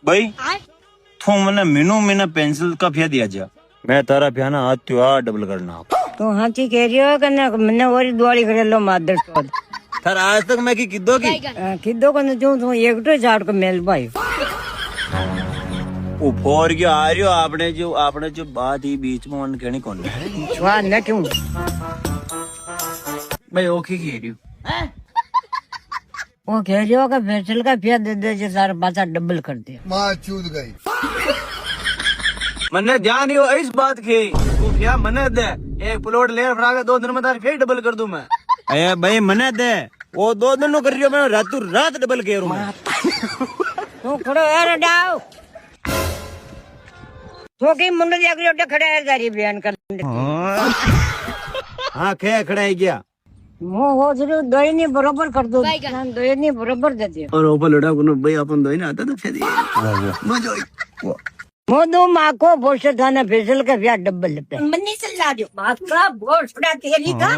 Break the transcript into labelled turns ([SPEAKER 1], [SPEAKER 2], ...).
[SPEAKER 1] भाई तू मैंने महीने पेंसिल का फिया दिया जा मैं तारा फियाना हाथ त्योहार डबल करना
[SPEAKER 2] तो हाथी कह रही हो कि मैंने और दिवाली कर लो मादर चौथ
[SPEAKER 1] थार आज तक मैं की किदो की
[SPEAKER 2] किदो को जो तू एक तो झाड़ को मेल भाई
[SPEAKER 1] ऊपर क्यों आ रही हो आपने जो बात ही बीच में उन कहनी कौन है
[SPEAKER 2] वाह न क्यों
[SPEAKER 1] भाई ओके कह रही हूँ
[SPEAKER 2] वो कह रही हो कि फैसल का फिया दे दे जो सारा बाचा डबल कर दिया
[SPEAKER 3] माँ चूत गई।
[SPEAKER 1] मन्ने ध्यान नहीं हो इस बात की तू क्या मन्ने दे एक प्लॉट ले फिर 2 दिन में तार फिर डबल कर दूं मैं अरे भाई मन्ने दे वो 2 दिन नो कर रही हो मैं रात डबल कह रहा हूं
[SPEAKER 2] तू खड़ो है डाव तो की मुंडे जाके उठे खड़े है जारी बयान कर
[SPEAKER 1] हां खड़ा है क्या
[SPEAKER 2] वो जरूर दोई नहीं बराबर कर दो दोई नहीं बराबर दे दियो
[SPEAKER 1] और ऊपर लड़ा को भाई अपन दोई ना आता तो फिर मजा आई
[SPEAKER 2] वो दो माँ को बोश थाना फैसल का फिया डबल पे मन्नी से ला दियो माँ का बोश तेरी का